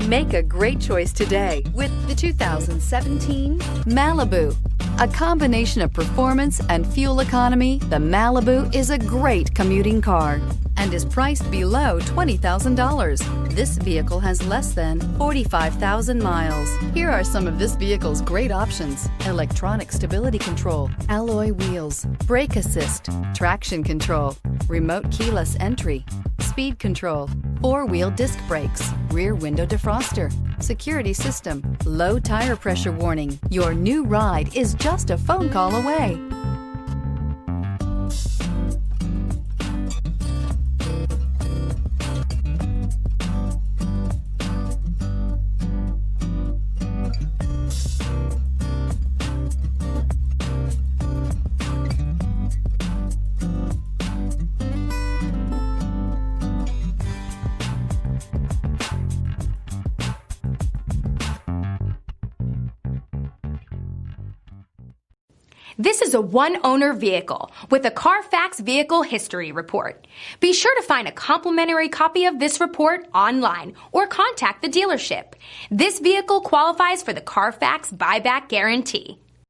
Make a great choice today with the 2017 Malibu. A combination of performance and fuel economy, the Malibu is a great commuting car and is priced below $20,000. This vehicle has less than 45,000 miles. Here are some of this vehicle's great options: electronic stability control, alloy wheels, brake assist, traction control, remote keyless entry, speed control, four-wheel disc brakes, rear window defroster, security system, low tire pressure warning. Your new ride is just a phone call away. This is a one-owner vehicle with a Carfax Vehicle History Report. Be sure to find a complimentary copy of this report online or contact the dealership. This vehicle qualifies for the Carfax Buyback Guarantee.